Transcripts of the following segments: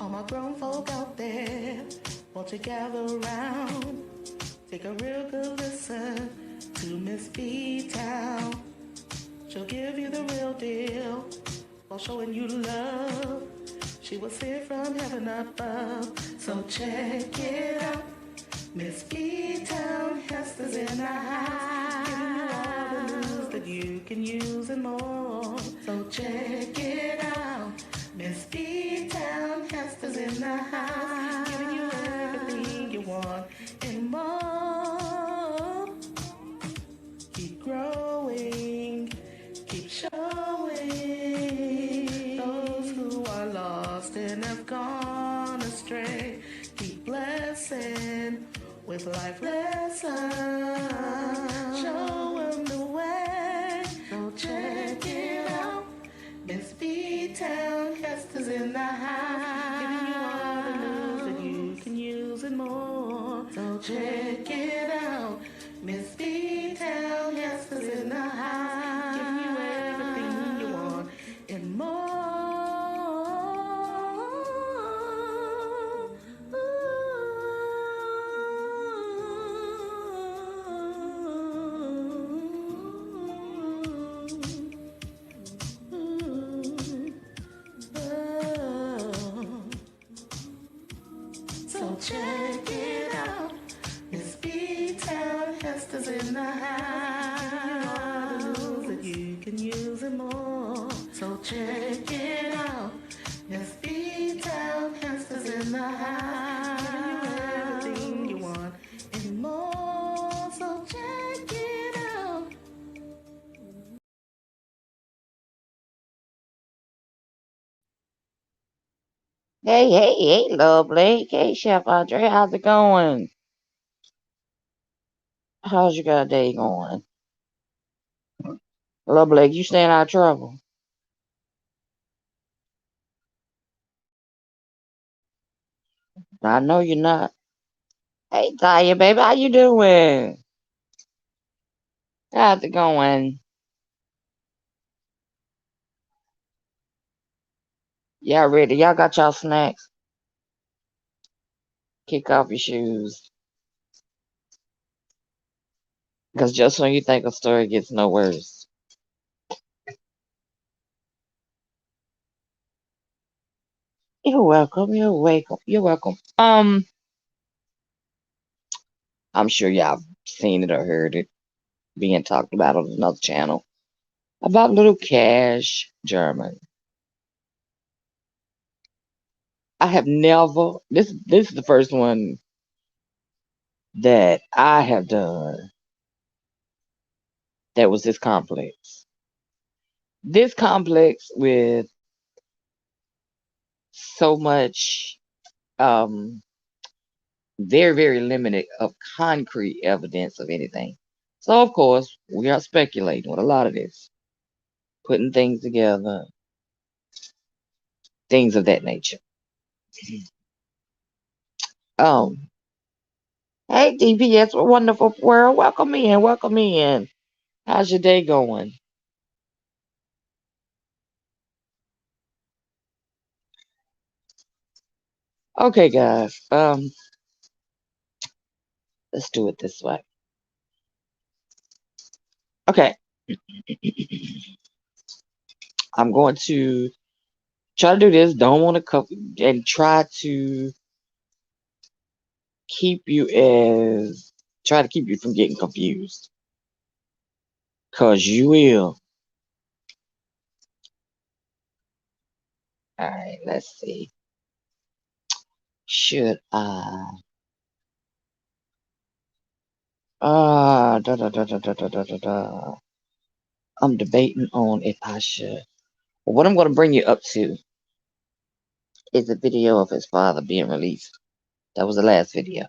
All my grown folk out there, won't you gather around? Take a real good listen to Miss B-Town. She'll give you the real deal while showing you love. She was sent from heaven above, so check it out. Miss B-Town Hester's in the house, giving you all the news that you can use and more. So check it out. Miss B-Town Hester's in the house, giving you everything you want and more. Keep growing, keep showing. Those who are lost and have gone astray, keep blessing with life lessons. Show them the way, so check it out. Miss B-Town Hester's in the house, giving you all the news that you can use and more. So check it out. Miss B-Town Hester's in the house, giving you everything you want and more. So check it out. Miss B-Town Hester's in the house. All the news that you can use and more. So check it out. Miss B-Town Hester's in the house. Giving you everything you want and more. So check it out. Hey, lovely. Hey, Chef Andre, how's it going? How's your day going? Lovely, you staying out of trouble? I know you're not. Hey, Taya, baby, how you doing? How's it going? Y'all ready? Y'all got y'all snacks? Kick off your shoes. Because just when you think a story gets no worse. You're welcome. You're welcome. You're welcome. I'm sure y'all seen it or heard it being talked about on another channel about little Cash German. I have never. This is the first one that I have done that was this complex. This complex with so much, um, very limited of concrete evidence of anything. So of course we are speculating with a lot of this, putting things together, things of that nature. Um, hey DPS, wonderful world, welcome in, welcome in. How's your day going? Okay, guys. Let's do it this way. Okay. I'm going to try to do this. Don't want to and try to try to keep you from getting confused. Cause you will. All right, let's see. Should I? Da. I'm debating on if I should. Well, what I'm going to bring you up to is a video of his father being released. That was the last video.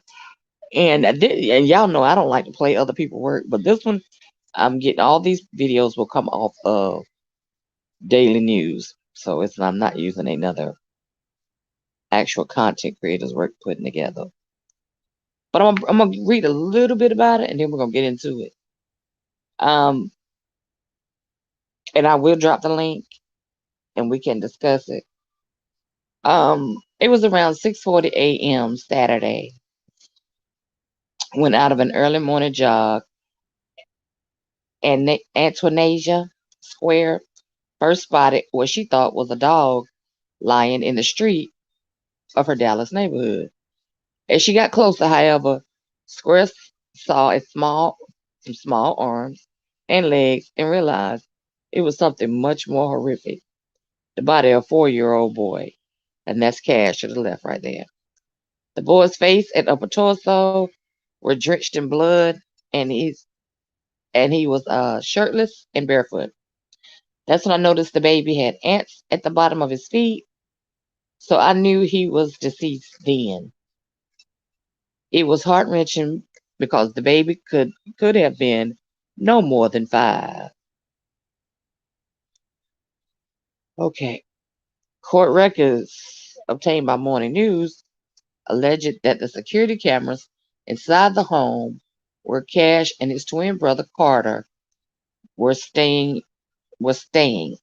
And and y'all know I don't like to play other people's work, but this one, I'm getting all these videos will come off of Daily News, so I'm not using another actual content creators work putting together. But I'm gonna read a little bit about it, and then we're gonna get into it. Um, and I will drop the link, and we can discuss it. It was around 6:40 a.m. Saturday when out of an early morning jog and Antonasia Square first spotted what she thought was a dog lying in the street of her Dallas neighborhood. As she got closer, however, Square saw some small arms and legs and realized it was something much more horrific. The body of a 4-year-old boy. And that's Cash to the left right there. The boy's face and upper torso were drenched in blood, and he was shirtless and barefoot. That's when I noticed the baby had ants at the bottom of his feet, so I knew he was deceased then. It was heart wrenching because the baby could have been no more than 5. Okay. Court records obtained by Morning News alleged that the security cameras inside the home where Cash and his twin brother Carter were staying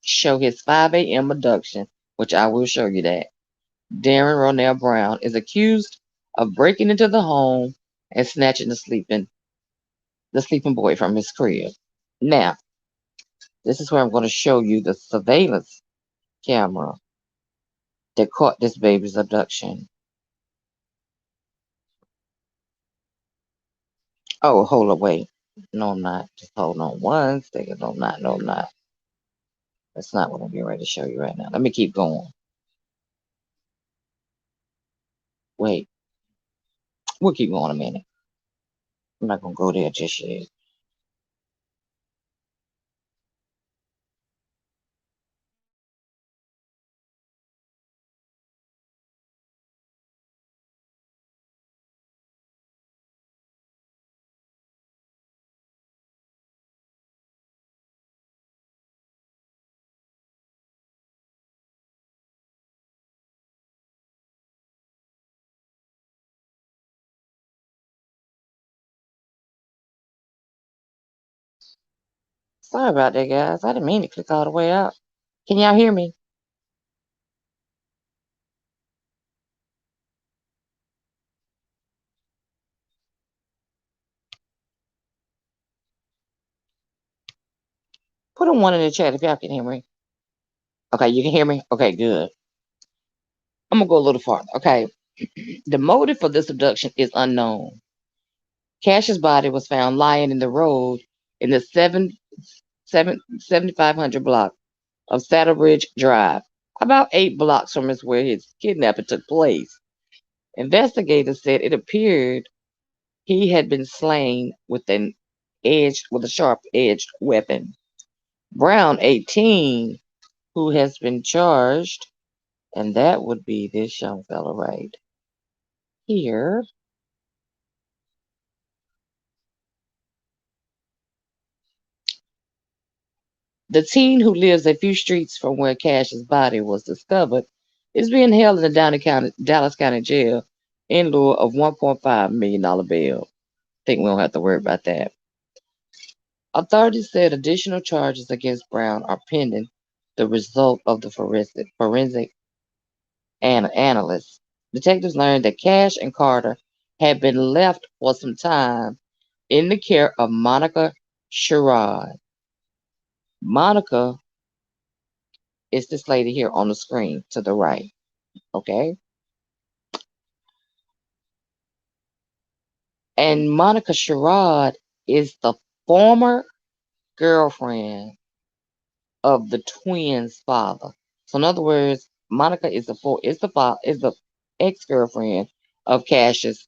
show his 5 a.m. abduction, which I will show you that. Darren Ronell Brown is accused of breaking into the home and snatching the sleeping boy from his crib. Now, this is where I'm going to show you the surveillance camera that caught this baby's abduction. Oh, hold on, wait. No, I'm not. Just hold on one second. No, I'm not. No, I'm not. That's not what I'm getting ready to show you right now. Let me keep going. Wait. We'll keep going a minute. I'm not going to go there just yet. Sorry about that, guys. I didn't mean to click all the way out. Can y'all hear me? Put a 1 in the chat if y'all can hear me. Okay, you can hear me? Okay, good. I'm going to go a little farther. Okay. The motive for this abduction is unknown. Cash's body was found lying in the road in the 7500 block of Saddle Ridge Drive, about 8 blocks from where his kidnapping took place. Investigators said it appeared he had been slain with a sharp edged weapon. Brown, 18, who has been charged, and that would be this young fella right here. The teen, who lives a few streets from where Cash's body was discovered, is being held in the Dallas County Jail in lieu of $1.5 million bail. I think we don't have to worry about that. Authorities said additional charges against Brown are pending the result of the forensic analysts. Detectives learned that Cash and Carter had been left for some time in the care of Monica Sherrod. Monica is this lady here on the screen to the right. Okay. And Monica Sherrod is the former girlfriend of the twins' father. So in other words, Monica is the ex girlfriend of Cash's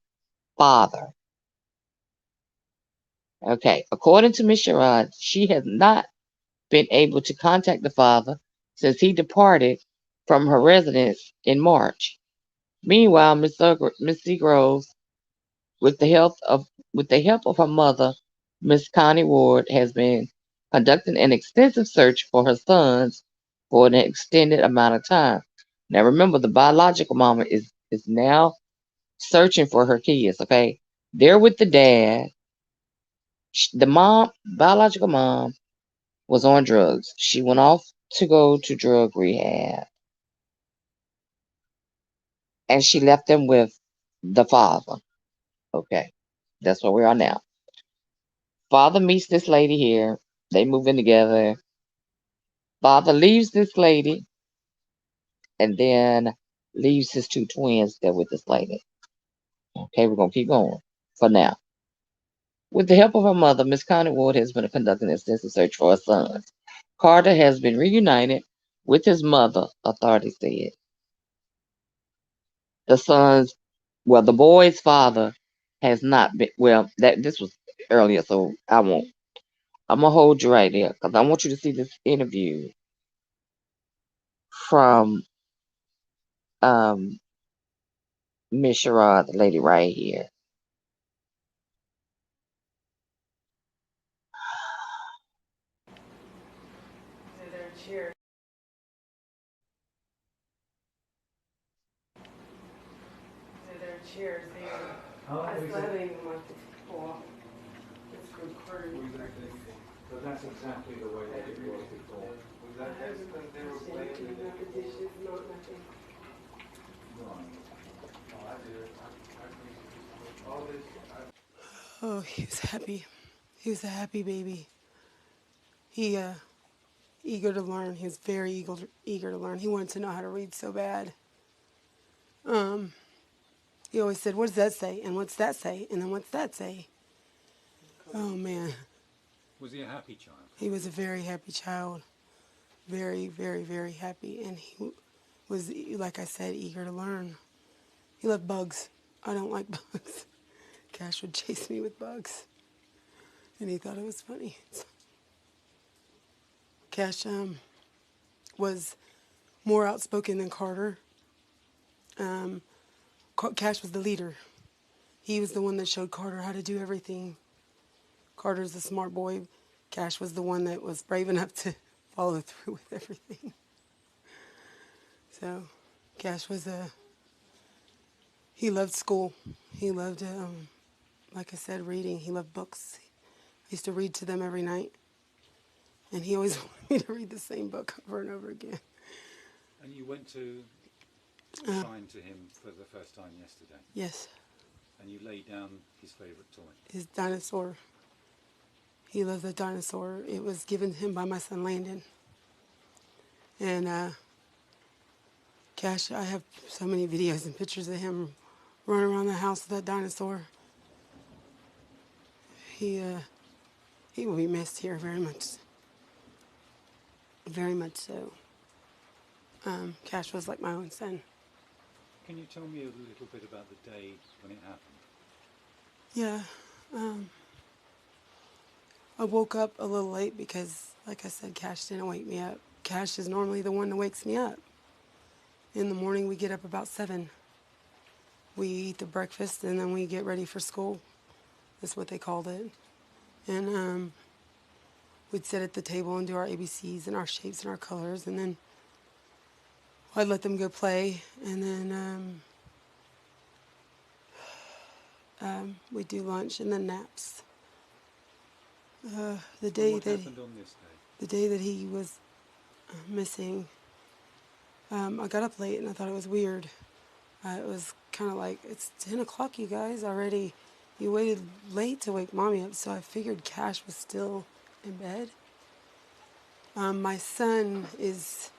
father. Okay. According to Miss Sherrod, she has not been able to contact the father since he departed from her residence in March. Meanwhile, Miss Seagroves, with the help of her mother, Miss Connie Ward, has been conducting an extensive search for her sons for an extended amount of time. Now remember, the biological mama is now searching for her kids. Okay, they're with the dad. The biological mom, was on drugs. She went off to go to drug rehab. and she left him with the father. Okay, that's where we are now. Father meets this lady here. They move in together. Father leaves this lady and then leaves his two twins there with this lady. Okay, we're gonna keep going for now. With the help of her mother, Miss Connie Ward has been conducting an extensive search for her sons. Carter has been reunited with his mother, authorities said. The sons, well, the boy's father has not been, well, that this was earlier, so I won't. I'm gonna hold you right there because I want you to see this interview from Miss Sherrod, the lady right here. Their cheers. Their cheers. I still haven't even watched it go off. It's recorded. But that's exactly the way that it was before. That's because they were playing not the dishes, not nothing. Oh, he was happy. He was a happy baby. He eager to learn. He was very eager to learn. He wanted to know how to read so bad. He always said, "What does that say? And what's that say? And then what's that say?" Oh man. Was he a happy child? He was a very happy child. Very, very, very happy. And he was, like I said, eager to learn. He loved bugs. I don't like bugs. Cash would chase me with bugs. And he thought it was funny. Cash was more outspoken than Carter. Cash was the leader. He was the one that showed Carter how to do everything. Carter's a smart boy. Cash was the one that was brave enough to follow through with everything. So, Cash was he loved school. He loved, like I said, reading. He loved books. I used to read to them every night. And he always wanted me to read the same book over and over again. And you went to sign to him for the first time yesterday. Yes. And you laid down his favourite toy. His dinosaur. He loved the dinosaur. It was given to him by my son Landon. And Cash, I have so many videos and pictures of him running around the house with that dinosaur. He will be missed here very much. Very much so. Cash was like my own son. Can you tell me a little bit about the day when it happened? Yeah. I woke up a little late because, like I said, Cash didn't wake me up. Cash is normally the one that wakes me up. In the morning, we get up about 7. We eat the breakfast, and then we get ready for school. That's what they called it. And we'd sit at the table and do our ABCs and our shapes and our colors, and then I'd let them go play, and then we'd do lunch and then naps. The day What that happened on this day? the day that he was missing, I got up late and I thought it was weird. It was kind of like, it's 10 o'clock, you guys, already. You waited late to wake Mommy up, so I figured Cash was still in bed. My son is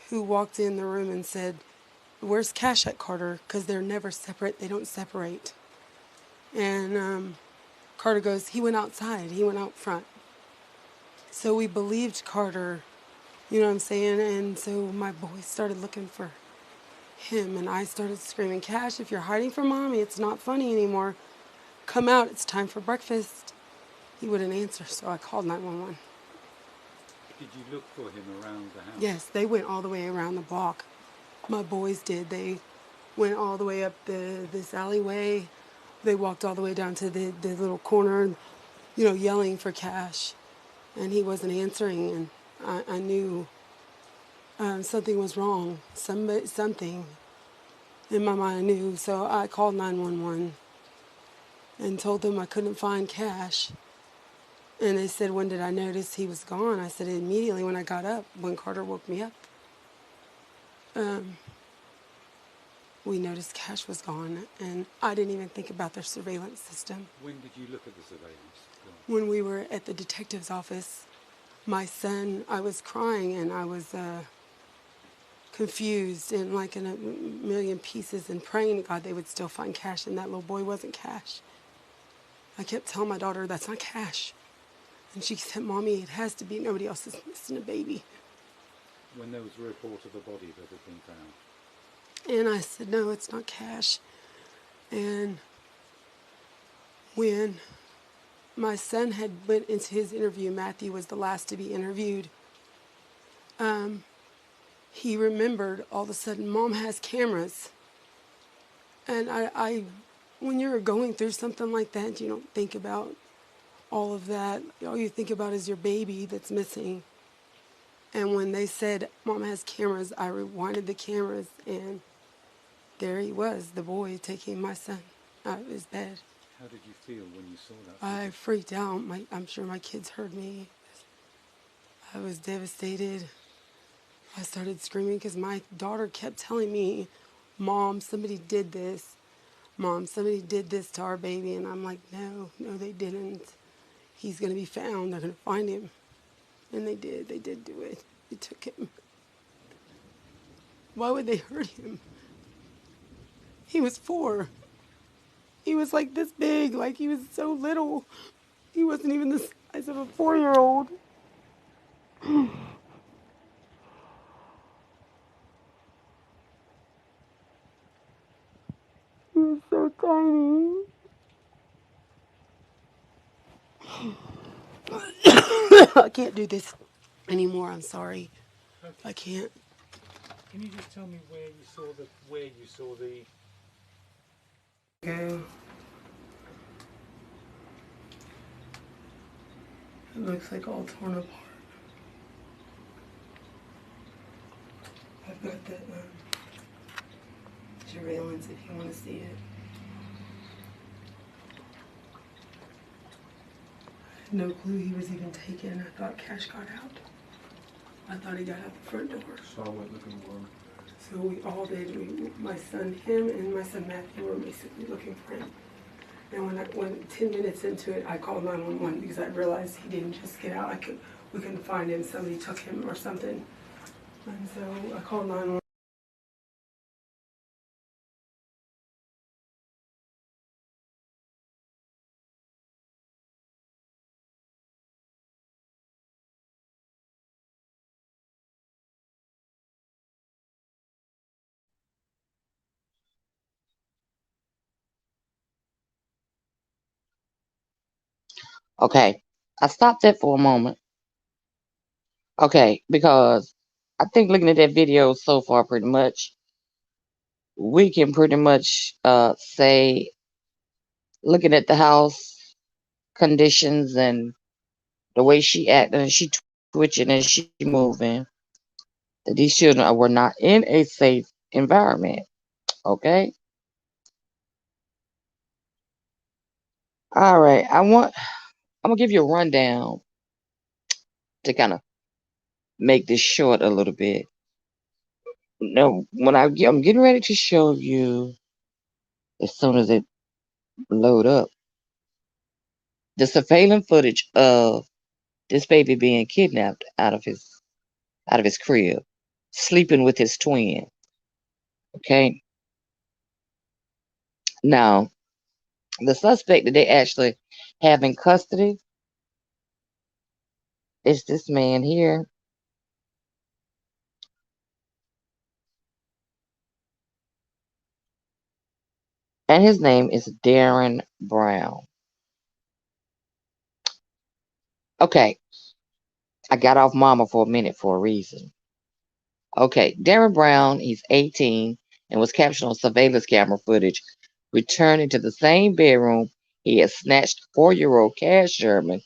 who walked in the room and said, "Where's Cash at, Carter?" Because they're never separate. They don't separate. And Carter goes, "He went outside. He went out front." So we believed Carter, you know what I'm saying? And so my boy started looking for him, and I started screaming, "Cash, if you're hiding from Mommy, it's not funny anymore. Come out, it's time for breakfast." He wouldn't answer, so I called 911. Did you look for him around the house? Yes, they went all the way around the block. My boys did. They went all the way up this alleyway. They walked all the way down to the little corner, you know, yelling for Cash. And he wasn't answering, and I knew something was wrong. Something in my mind I knew. So I called 911 and told them I couldn't find Cash. And they said, "When did I notice he was gone?" I said, "Immediately when I got up, when Carter woke me up." we noticed Cash was gone, and I didn't even think about their surveillance system. When did you look at the surveillance? When we were at the detective's office, my son, I was crying and I was confused and like in a million pieces and praying to God they would still find Cash, and that little boy wasn't Cash. I kept telling my daughter, that's not Cash. And she said, Mommy, it has to be. Nobody else is missing a baby. When there was a report of a body that had been found. And I said, no, it's not Cash. And when my son had went into his interview, Matthew was the last to be interviewed, he remembered all of a sudden, Mom has cameras. And I when you're going through something like that, you don't think about all of that. All you think about is your baby that's missing. And when they said, Mom has cameras, I rewinded the cameras, and there he was, the boy taking my son out of his bed. How did you feel when you saw that? I freaked out. I'm sure my kids heard me. I was devastated. I started screaming because my daughter kept telling me, Mom, somebody did this. Mom, somebody did this to our baby. And I'm like, no, they didn't. He's going to be found. They're going to find him. And they did. They did do it. They took him. Why would they hurt him? He was 4. He was like this big, like he was so little. He wasn't even the size of a 4-year-old. He was so tiny. I can't do this anymore. I'm sorry. I can't. Can you just tell me where you saw the Go. It looks like all torn apart. I've got the surveillance if you want to see it. I had no clue he was even taken. I thought Cash got out. I thought he got out the front door. So I went looking for him. So we all did. My son, him, and my son Matthew were basically looking for him. And when 10 minutes into it, I called 911 because I realized he didn't just get out. We couldn't find him. Somebody took him or something. And so I called 911. Okay, I stopped that for a moment. Okay, because I think looking at that video so far, pretty much, we can pretty much say, looking at the house conditions and the way she acting and she twitching and she moving, that these children were not in a safe environment. Okay. All right. I'm gonna give you a rundown to kind of make this short a little bit. Now, I'm getting ready to show you, as soon as it load up, the surveillance footage of this baby being kidnapped out of his crib, sleeping with his twin. Okay. Now, the suspect that they actually have in custody is this man here. And his name is Darren Brown. Okay, I got off mama for a minute for a reason. Okay, Darren Brown, he's 18 and was captured on surveillance camera footage returning to the same bedroom he had snatched 4-year-old Cash Sherman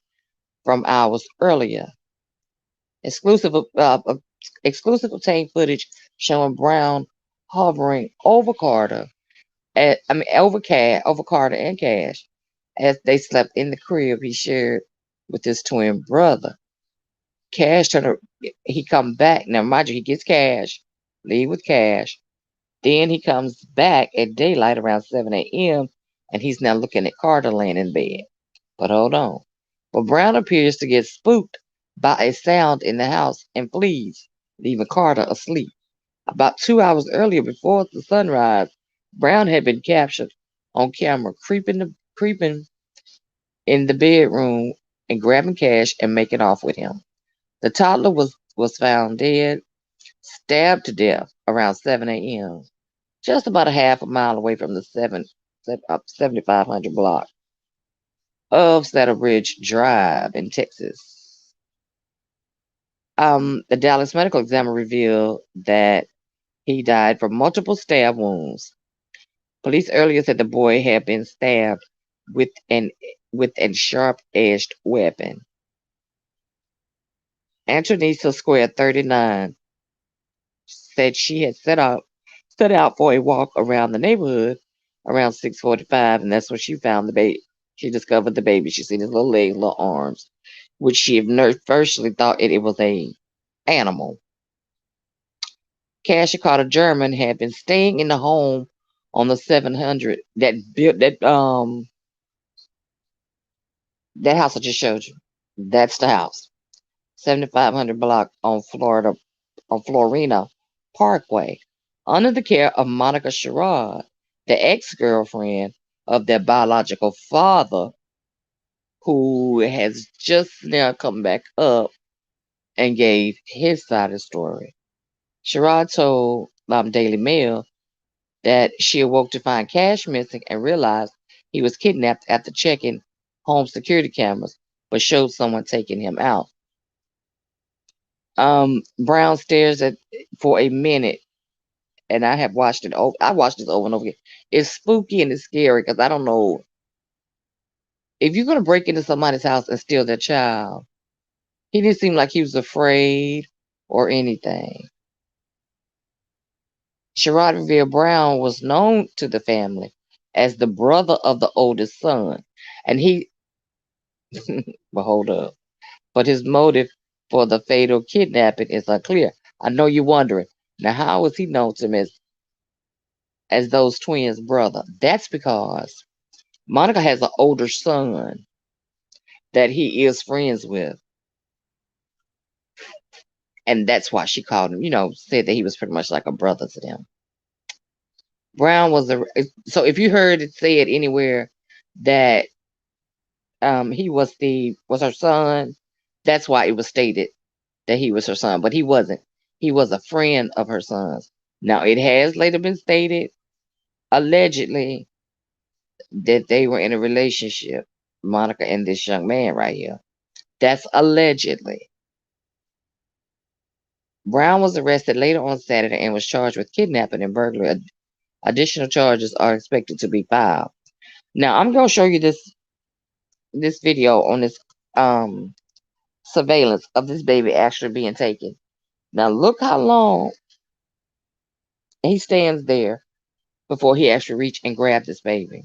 from hours earlier. Exclusive obtained footage showing Brown hovering over Carter, over Carter and Cash as they slept in the crib he shared with his twin brother. Cash he come back. Now, mind you, he gets Cash, leave with Cash. Then he comes back at daylight around 7 a.m. and he's now looking at Carter laying in bed. But hold on. But Brown appears to get spooked by a sound in the house and flees, leaving Carter asleep. About 2 hours earlier, before the sunrise, Brown had been captured on camera creeping in the bedroom and grabbing cash and making off with him. The toddler was found dead, stabbed to death around 7 a.m., just about a half a mile away from the 7500 block of Saddle Ridge Drive in Texas. The Dallas medical examiner revealed that he died from multiple stab wounds. Police earlier said the boy had been stabbed with an sharp-edged weapon. Antonisa Square 39 said she had set out for a walk around the neighborhood around 6:45, and that's when she found the baby. She discovered the baby. She seen his little legs, little arms, which she firstly thought it was a animal. Cassie Carter German had been staying in the home on the 700 that house I just showed you. That's the house. 7500 block on Florina Parkway, under the care of Monica Sherrod, the ex-girlfriend of their biological father, who has just now come back up and gave his side of the story. Sherrod told Daily Mail that she awoke to find Cash missing and realized he was kidnapped after checking home security cameras, but showed someone taking him out. Brown stares at for a minute, and I have watched it. I watched this over and over again. It's spooky and it's scary because I don't know if you're gonna break into somebody's house and steal their child. He didn't seem like he was afraid or anything. Sherrod revealed Brown was known to the family as the brother of the oldest son, and but hold up. But his motive for the fatal kidnapping is unclear. I know you're wondering, now how was he known to him as those twins' brother? That's because Monica has an older son that he is friends with. And that's why she called him, said that he was pretty much like a brother to them. Brown was so if you heard it said anywhere that he was her son, that's why it was stated that he was her son, but he wasn't. He was a friend of her son's. Now it has later been stated, allegedly, that they were in a relationship, Monica and this young man right here. That's allegedly. Brown was arrested later on Saturday and was charged with kidnapping and burglary. Additional charges are expected to be filed. Now I'm going to show you this video on this surveillance of this baby actually being taken. Now look how long he stands there before he actually reach and grab this baby.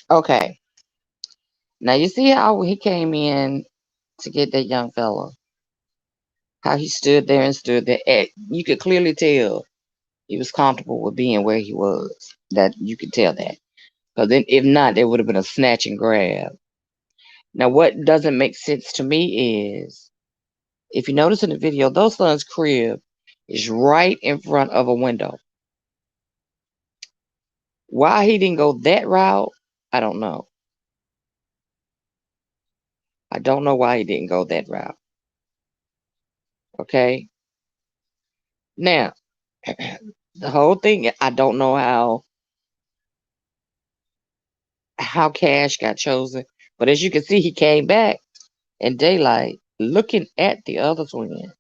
Okay. Now you see how he came in to get that young fella? How he stood there and stood there. You could clearly tell he was comfortable with being where he was. That you could tell that. Because then, if not, there would have been a snatch and grab. Now, what doesn't make sense to me is, if you notice in the video, those son's crib is right in front of a window. Why he didn't go that route, I don't know. I don't know why he didn't go that route. Okay? Now, the whole thing, I don't know how Cash got chosen, but as you can see, he came back in daylight looking at the other twin,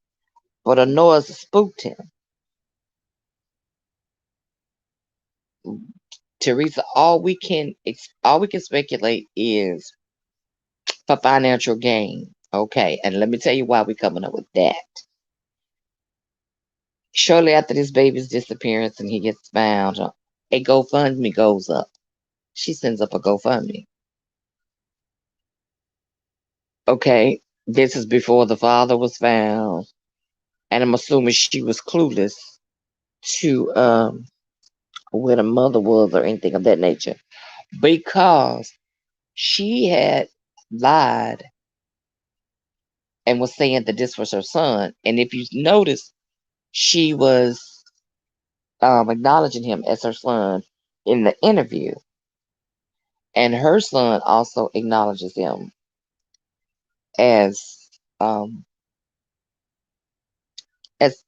but a noise spooked him. Teresa, all we can speculate is for financial gain. Okay, and let me tell you why we're coming up with that. Shortly after this baby's disappearance and he gets found, a GoFundMe goes up. She sends up a GoFundMe. Okay, this is before the father was found, and I'm assuming she was clueless to where the mother was or anything of that nature, because she had lied and was saying that this was her son. And if you notice, she was acknowledging him as her son in the interview, and her son also acknowledges him as as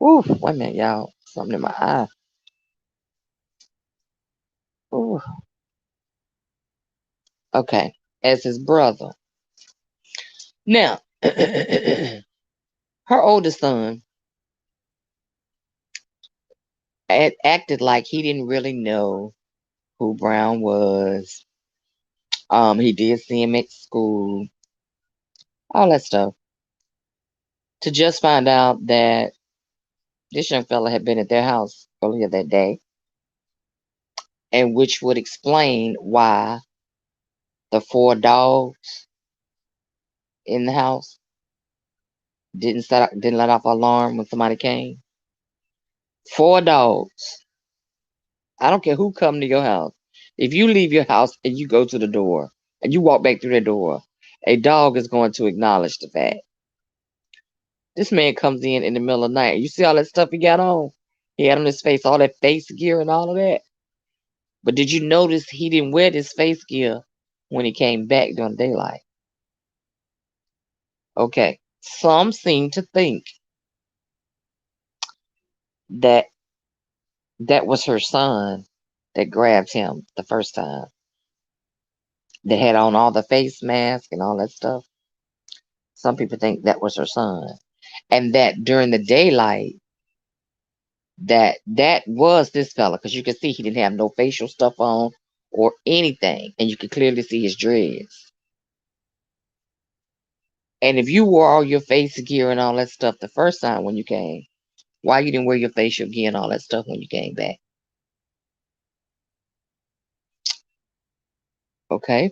ooh, wait a minute, y'all, something in my eye. Ooh, okay, as his brother. Now, her oldest son acted like he didn't really know who Brown was. He did see him at school, all that stuff. To just find out that this young fella had been at their house earlier that day, and which would explain why the 4 dogs in the house didn't let off alarm when somebody came. 4 dogs. I don't care who come to your house. If you leave your house and you go to the door and you walk back through that door, a dog is going to acknowledge the fact. This man comes in the middle of the night. You see all that stuff he got on? He had on his face, all that face gear and all of that. But did you notice he didn't wear this face gear when he came back during daylight? Okay. Some seem to think that that was her son that grabbed him the first time. That had on all the face mask and all that stuff. Some people think that was her son. And that during the daylight, that was this fella, because you can see he didn't have no facial stuff on or anything, and you can clearly see his dreads. And if you wore all your face gear and all that stuff the first time when you came, why you didn't wear your facial gear and all that stuff when you came back? Okay.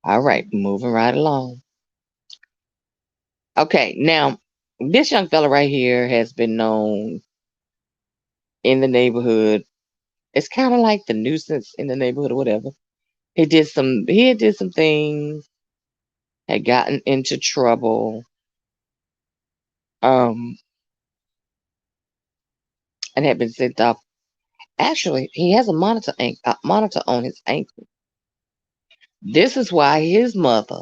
All right, moving right along. Okay, now this young fella right here has been known in the neighborhood. It's kind of like the nuisance in the neighborhood or whatever. He did some things, had gotten into trouble, and had been sent off. Actually, he has a monitor on his ankle. This is why his mother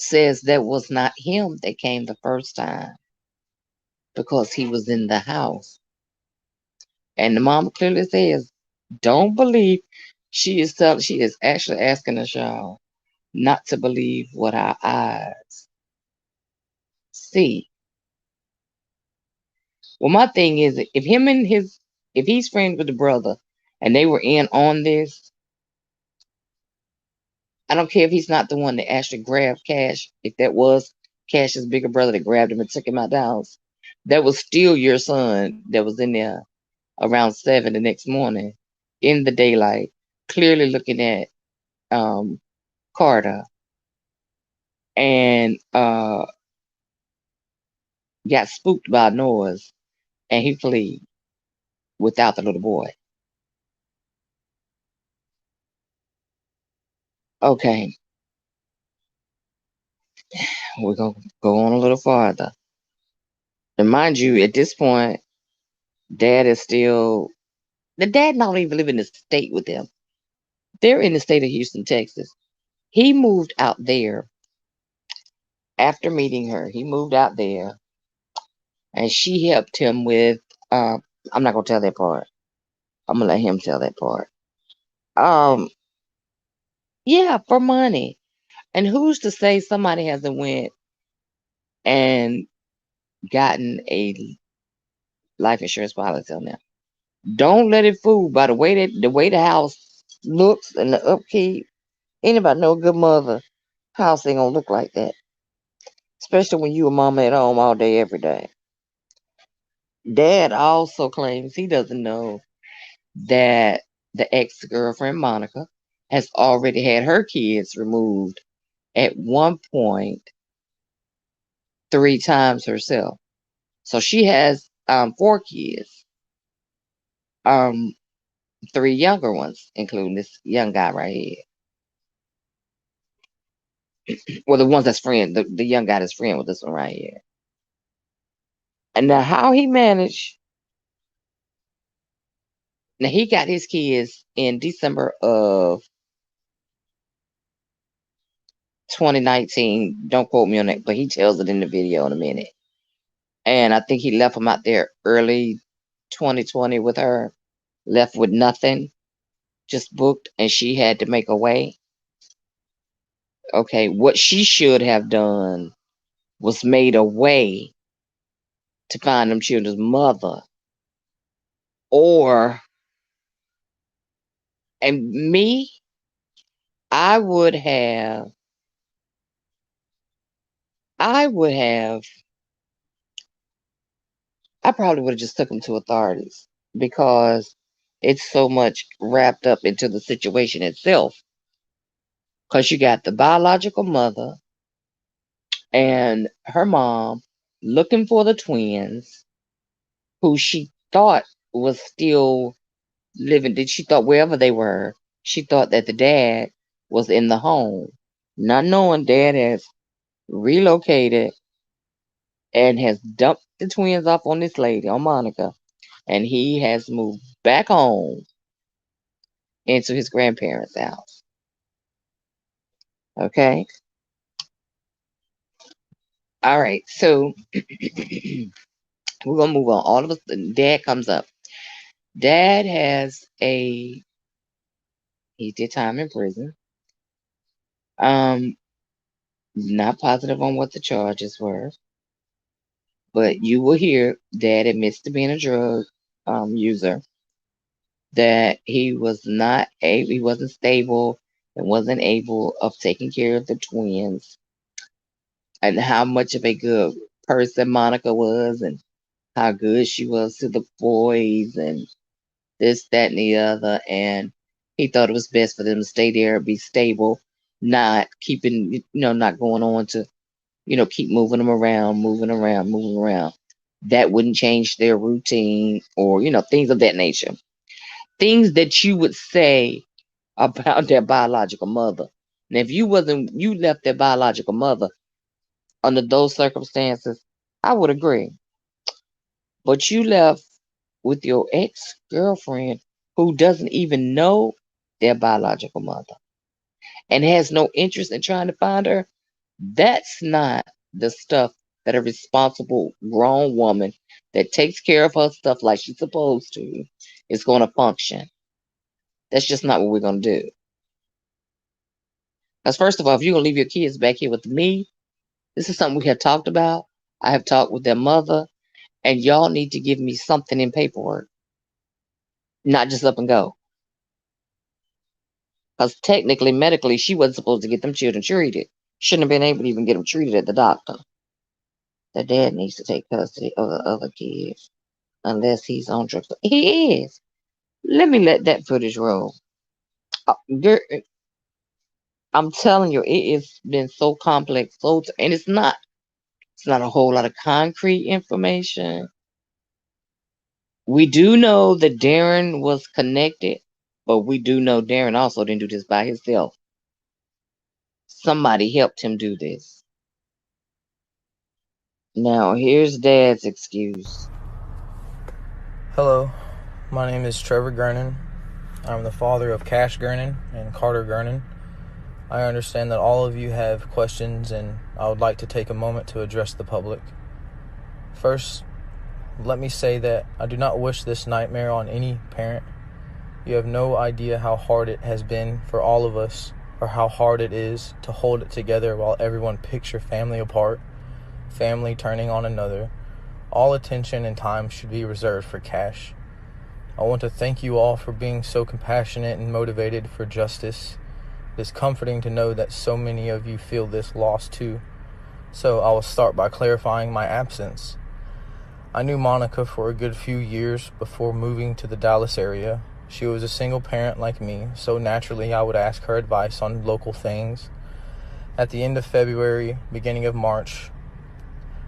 says that was not him that came the first time, because he was in the house. And the mama clearly says, don't believe. She is actually asking us, y'all, not to believe what our eyes see. Well, my thing is, if he's friends with the brother and they were in on this, I don't care if he's not the one that actually grabbed Cash. If that was Cash's bigger brother that grabbed him and took him out the house, that was still your son that was in there around 7 the next morning in the daylight, clearly looking at Carter, and got spooked by a noise, and he fled without the little boy. Okay, we're gonna go on a little farther. And mind you, at this point, Dad is still the dad not even living in the state with them. They're in the state of Houston, Texas. He moved out there after meeting her. He moved out there, and she helped him with. Uh, I'm not gonna tell that part. I'm gonna let him tell that part. Um, yeah, for money. And who's to say somebody hasn't went and gotten a life insurance policy on them? Don't let it fool by the way the house looks and the upkeep. Anybody know a good mother house ain't gonna look like that, especially when you a mama at home all day every day. Dad also claims he doesn't know that the ex-girlfriend Monica has already had her kids removed at one point 3 times herself. So she has 4 kids, um 3 younger ones, including this young guy right here. Well, the ones that's friend, the young guy that's friend with this one right here. And now how he managed. Now he got his kids in December of 2019. Don't quote me on that, but he tells it in the video in a minute. And I think he left them out there early 2020 with her, left with nothing, just booked, and she had to make a way. Okay, what she should have done was made a way to find them children's mother, or, and me, I would have, I would have, I probably would have just took them to authorities because it's so much wrapped up into the situation itself. Because you got the biological mother and her mom looking for the twins who she thought was still living. Did she thought wherever they were, she thought that the dad was in the home, not knowing dad has relocated and has dumped the twins off on this lady, on Monica, and he has moved back home into his grandparents' house. Okay. All right. So we're gonna move on. All of us. Dad comes up. Dad has a. He did time in prison. Not positive on what the charges were, but you will hear Dad admits to being a drug user. That he was not he wasn't stable and wasn't able of taking care of the twins, and how much of a good person Monica was, and how good she was to the boys, and this, that, and the other. And he thought it was best for them to stay there, be stable, not keeping, not going on to, keep moving them around, moving around, moving around. That wouldn't change their routine or, things of that nature. Things that you would say about their biological mother. And if you left their biological mother under those circumstances, I would agree. But you left with your ex-girlfriend who doesn't even know their biological mother and has no interest in trying to find her. That's not the stuff that a responsible grown woman that takes care of her stuff like she's supposed to is going to function. That's just not what we're going to do. Because first of all, if you're going to leave your kids back here with me, this is something we have talked about. I have talked with their mother, and y'all need to give me something in paperwork, not just up and go. Because technically, medically, she wasn't supposed to get them children treated. Shouldn't have been able to even get them treated at the doctor. The dad needs to take custody of the other kids, unless he's on drugs. He is. Let me let that footage roll. Girl, I'm telling you, it has been so complex, and it's not. It's not a whole lot of concrete information. We do know that Darren was connected, but we do know Darren also didn't do this by himself. Somebody helped him do this. Now, here's Dad's excuse. Hello, my name is Trevor Gernon. I'm the father of Cash Gernon and Carter Gernon. I understand that all of you have questions, and I would like to take a moment to address the public. First, let me say that I do not wish this nightmare on any parent. You have no idea how hard it has been for all of us, or how hard it is to hold it together while everyone picks your family apart, family turning on another. All attention and time should be reserved for Cash. I want to thank you all for being so compassionate and motivated for justice. It is comforting to know that so many of you feel this loss too. So I will start by clarifying my absence. I knew Monica for a good few years before moving to the Dallas area. She was a single parent like me, so naturally I would ask her advice on local things. At the end of February, beginning of March,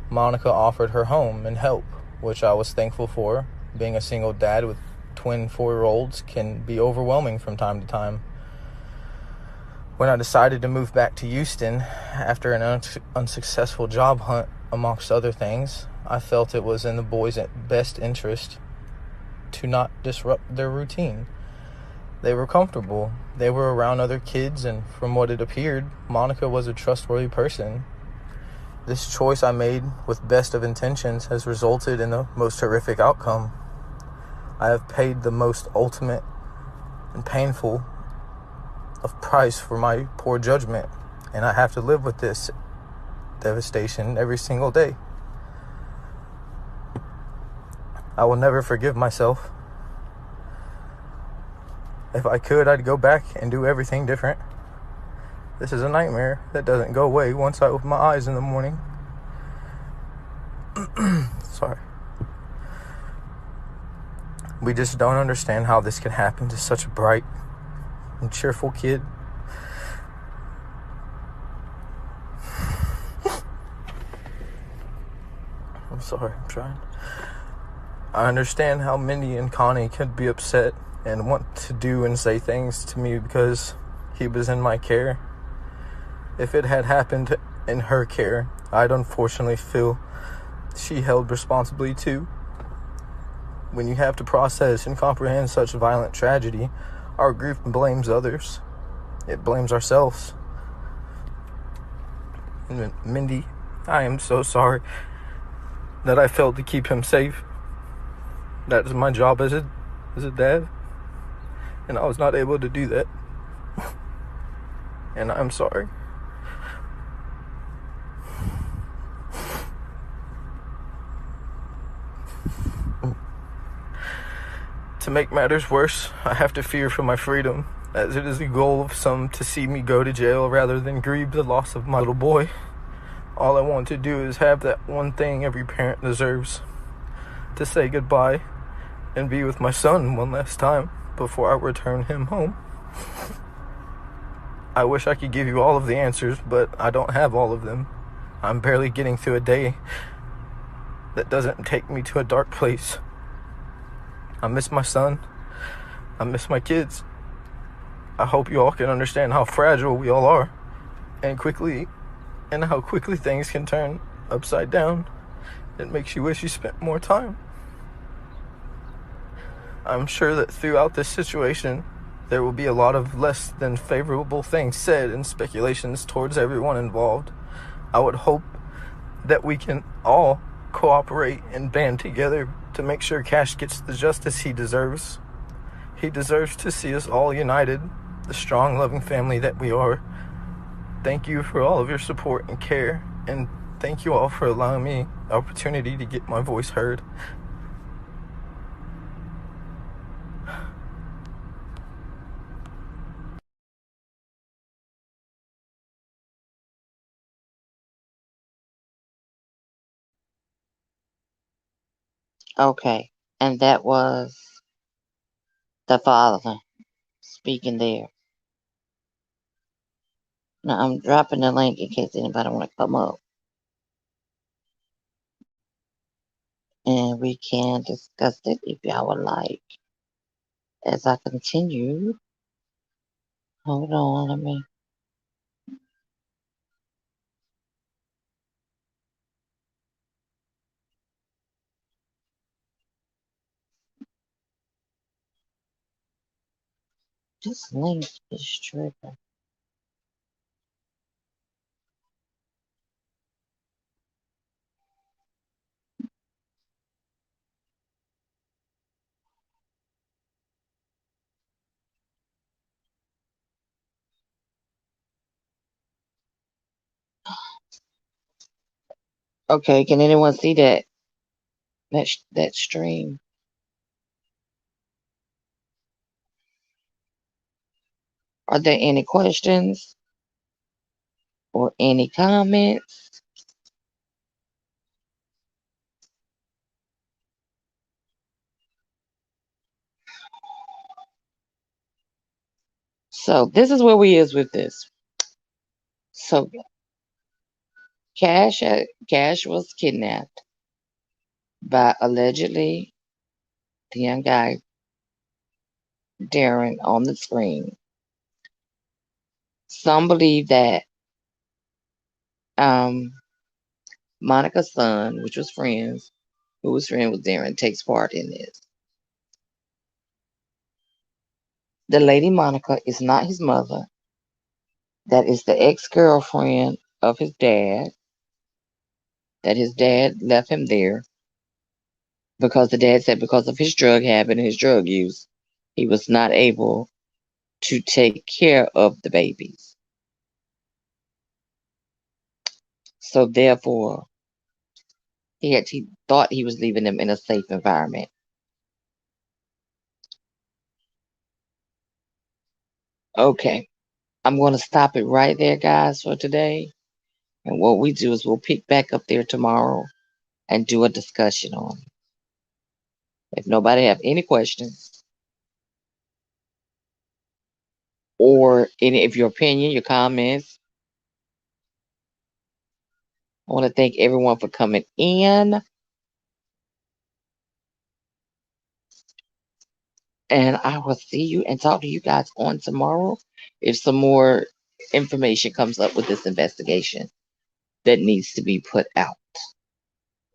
Monica offered her home and help, which I was thankful for. Being a single dad with twin 4-year-olds can be overwhelming from time to time. When I decided to move back to Houston after an unsuccessful job hunt, amongst other things, I felt it was in the boys' best interest to not disrupt their routine. They were comfortable. They were around other kids, and from what it appeared, Monica was a trustworthy person. This choice I made with best of intentions has resulted in the most horrific outcome. I have paid the most ultimate and painful of price for my poor judgment, and I have to live with this devastation every single day. I will never forgive myself. If I could, I'd go back and do everything different. This is a nightmare that doesn't go away once I open my eyes in the morning. Sorry. We just don't understand how this can happen to such a bright and cheerful kid. I'm sorry, I'm trying. I understand how Mindy and Connie could be upset and want to do and say things to me because he was in my care. If it had happened in her care, I'd unfortunately feel she held responsibly too. When you have to process and comprehend such violent tragedy, our grief blames others. It blames ourselves. And Mindy, I am so sorry that I failed to keep him safe. That is my job as a dad, and I was not able to do that. And I'm sorry. To make matters worse, I have to fear for my freedom, as it is the goal of some to see me go to jail rather than grieve the loss of my little boy. All I want to do is have that one thing every parent deserves, to say goodbye and be with my son one last time before I return him home. I wish I could give you all of the answers, but I don't have all of them. I'm barely getting through a day that doesn't take me to a dark place. I miss my son. I miss my kids. I hope you all can understand how fragile we all are, and how quickly things can turn upside down. It makes you wish you spent more time. I'm sure that throughout this situation, there will be a lot of less than favorable things said and speculations towards everyone involved. I would hope that we can all cooperate and band together to make sure Cash gets the justice he deserves. He deserves to see us all united, the strong, loving family that we are. Thank you for all of your support and care, and thank you all for allowing me the opportunity to get my voice heard. Okay, and that was the father speaking there. Now I'm dropping the link in case anybody want to come up. And we can discuss it if y'all would like. As I continue. Hold on, let me. This link is tripping. Okay, can anyone see that stream? Are there any questions or any comments? So this is where we is with this. So Cash was kidnapped by allegedly the young guy Darren on the screen. Some believe that Monica's son, which was friends, who was friends with Darren, takes part in this. The lady Monica is not his mother. That is the ex-girlfriend of his dad. That his dad left him there because the dad said because of his drug habit and his drug use, he was not able to take care of the babies. So therefore, he thought he was leaving them in a safe environment. Okay, I'm going to stop it right there, guys, for today. And what we do is we'll pick back up there tomorrow and do a discussion on it. If nobody have any questions or any of your opinion, your comments, I want to thank everyone for coming in. And I will see you and talk to you guys on tomorrow if some more information comes up with this investigation that needs to be put out.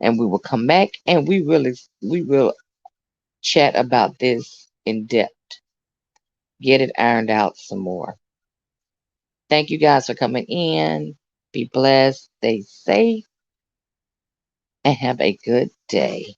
And we will come back and we will chat about this in depth. Get it ironed out some more. Thank you guys for coming in. Be blessed, stay safe, and have a good day.